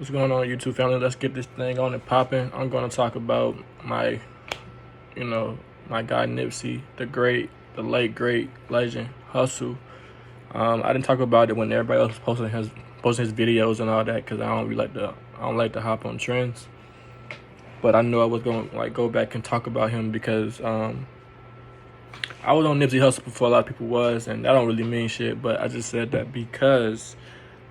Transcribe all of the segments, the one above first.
What's going on, YouTube family? Let's get this thing on and popping. I'm going to talk about my guy Nipsey, the late great legend Hussle. I didn't talk about it when everybody else was posting his videos and all that because I don't like to hop on trends. But I knew I was going to go back and talk about him because I was on Nipsey Hussle before a lot of people was, and that don't really mean shit. But I just said that because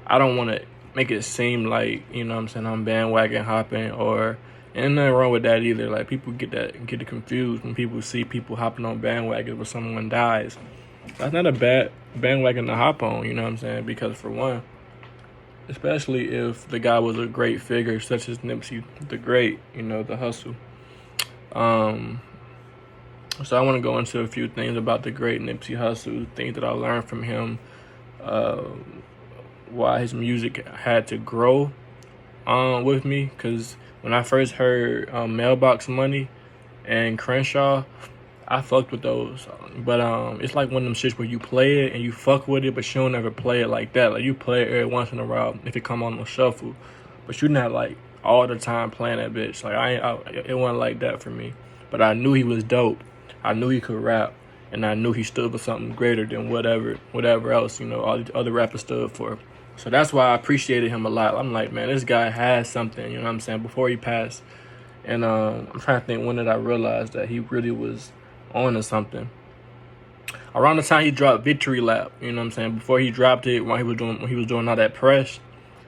I don't want to make it seem like, I'm bandwagon hopping, or and nothing wrong with that either. Like, people get it confused when people see people hopping on bandwagons when someone dies. That's not a bad bandwagon to hop on, because for one, especially if the guy was a great figure such as Nipsey the Great, the Hussle. So I want to go into a few things about the great Nipsey Hussle, things that I learned from him, why his music had to grow with me. Because when I first heard Mailbox Money and Crenshaw, I fucked with those. But it's like one of them shits where you play it and you fuck with it, but you don't ever play it like that. Like, you play it every once in a while if it come on the shuffle, but you're not like all the time playing that bitch. Like, it wasn't like that for me. But I knew he was dope. I knew he could rap, and I knew he stood for something greater than whatever else, all the other rappers stood for. So that's why I appreciated him a lot. I'm like, man, this guy has something, before he passed. And I'm trying to think, when did I realize that he really was on to something? Around the time he dropped Victory Lap, before he dropped it, when he was doing all that press,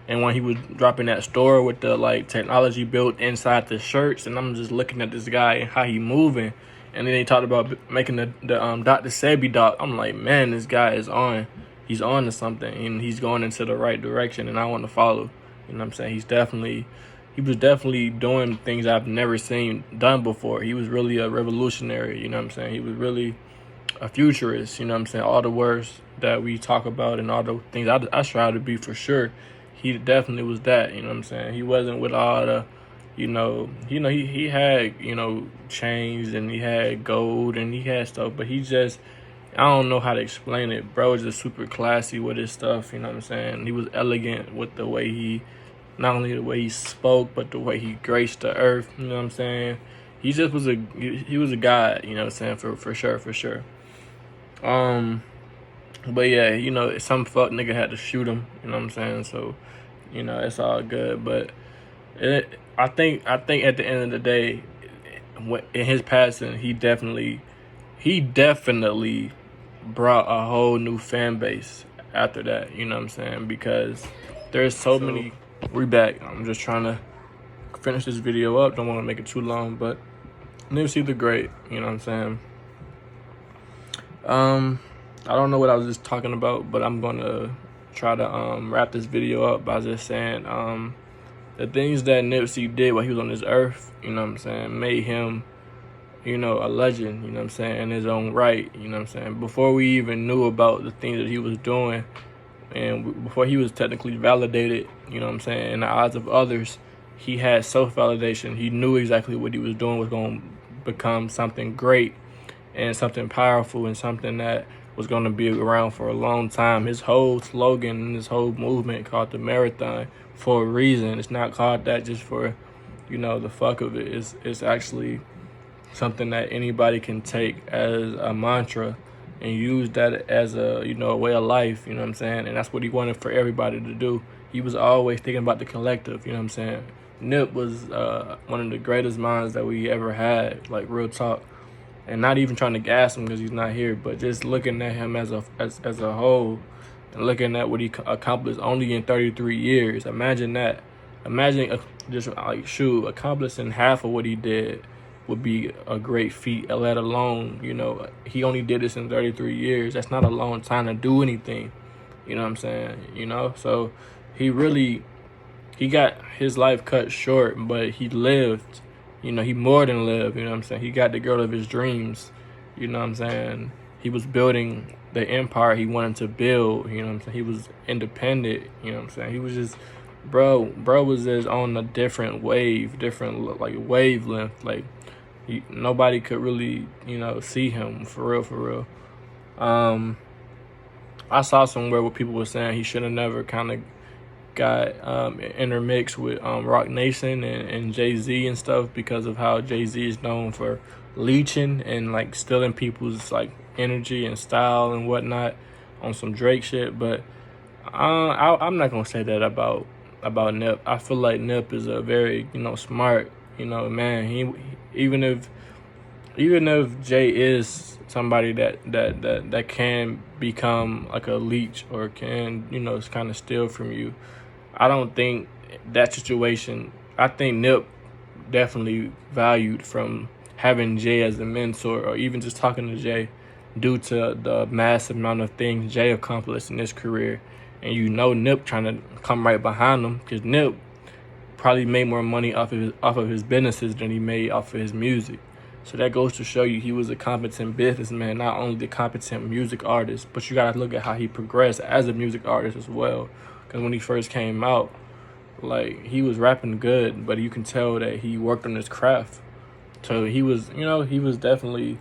and when he was dropping that store with the technology built inside the shirts, and I'm just looking at this guy and how he moving. And then he talked about making the Dr. Sebi doc. I'm like, man, this guy is on. He's on to something, and he's going into the right direction, and I want to follow. He was definitely doing things I've never seen done before. He was really a revolutionary, He was really a futurist, All the words that we talk about and all the things I strive to be, for sure. He definitely was that, He wasn't with all the, he had, chains, and he had gold, and he had stuff, but he just, I don't know how to explain it. Bro was just super classy with his stuff, He was elegant with the way not only the way he spoke, but the way he graced the earth, He just was he was a god, for sure. But yeah, some fuck nigga had to shoot him, So, it's all good, but I think at the end of the day, in his passing, he definitely brought a whole new fan base after that, because there's so many. We back. I'm just trying to finish this video up. Don't want to make it too long, but Nipsey the Great, I don't know what I was just talking about, but I'm gonna try to wrap this video up by just saying the things that Nipsey did while he was on this earth, made him, a legend, in his own right, Before we even knew about the things that he was doing, and before he was technically validated, in the eyes of others, he had self-validation. He knew exactly what he was doing was going to become something great and something powerful and something that was going to be around for a long time. His whole slogan and his whole movement called the Marathon for a reason. It's not called that just for, the fuck of it. It's actually something that anybody can take as a mantra and use that as a, a way of life, And that's what he wanted for everybody to do. He was always thinking about the collective, Nip was one of the greatest minds that we ever had, like, real talk. And not even trying to gas him because he's not here, but just looking at him as a whole and looking at what he accomplished only in 33 years. Imagine that. Imagine accomplishing half of what he did would be a great feat, let alone, he only did this in 33 years. That's not a long time to do anything, So he got his life cut short, but he lived, he more than lived, He got the girl of his dreams, He was building the empire he wanted to build, He was independent, He was just, bro was just on a different wavelength, nobody could really, see him for real. I saw somewhere where people were saying he should have never kind of got intermixed with Rock Nation and Jay-Z and stuff, because of how Jay-Z is known for leeching and like stealing people's like energy and style and whatnot on some Drake shit. But I'm not gonna say that about Nip. I feel like Nip is a very smart man. He even if Jay is somebody that can become like a leech or can kind of steal from you, I don't think that situation. I think Nip definitely valued from having Jay as a mentor, or even just talking to Jay, due to the massive amount of things Jay accomplished in his career. And Nip trying to come right behind him, because Nip probably made more money off of his businesses than he made off of his music. So that goes to show you he was a competent businessman, not only a competent music artist, but you gotta look at how he progressed as a music artist as well. Because when he first came out, like, he was rapping good, but you can tell that he worked on his craft. So he was definitely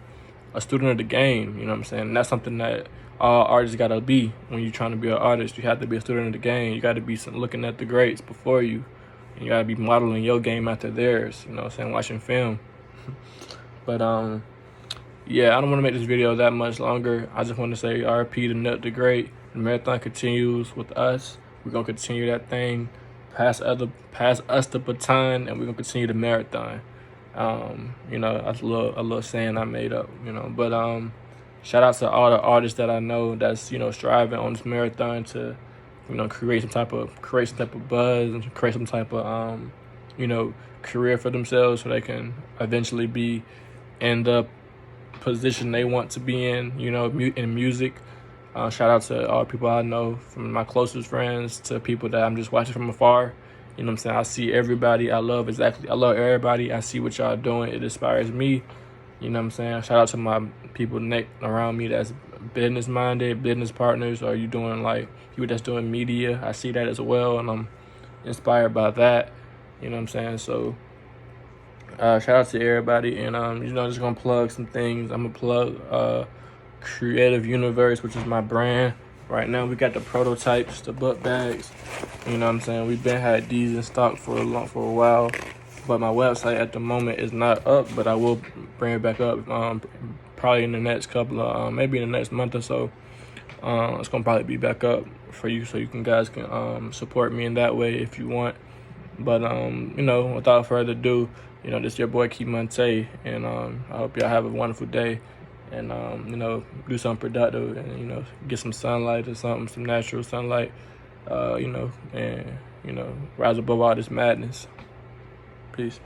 a student of the game. You know what I'm saying? And that's something that all artists gotta be. When you're trying to be an artist, you have to be a student of the game. You gotta be looking at the greats before you. And you gotta be modeling your game after theirs. You know what I'm saying? Watching film. But yeah, I don't want to make this video that much longer. I just want to say RP to Nip the Great. The marathon continues with us. We're gonna continue that thing. Pass us the baton, and we're gonna continue the marathon. That's a little saying I made up. But shout out to all the artists that I know that's striving on this marathon to create some type of buzz and create some type of career for themselves, so they can eventually be in the position they want to be in, in music. Shout out to all the people I know, from my closest friends to people that I'm just watching from afar. You know what I'm saying? I see everybody. I love everybody. I see what y'all doing. It inspires me. You know what I'm saying? Shout out to my people around me that's business-minded, business partners, or you doing like people that's doing media. I see that as well, and I'm inspired by that. You know what I'm saying? So shout out to everybody, and just gonna plug some things. I'm gonna plug Creative Universe, which is my brand. Right now we got the prototypes, the book bags. You know what I'm saying? We've been had these in stock for a while, but my website at the moment is not up, but I will bring it back up probably in the next couple of maybe in the next month or so. It's gonna probably be back up for you, so you guys can support me in that way if you want. But without further ado, this is your boy Key Monte, and I hope y'all have a wonderful day, and do something productive, and get some sunlight or something, some natural sunlight, and rise above all this madness. Peace.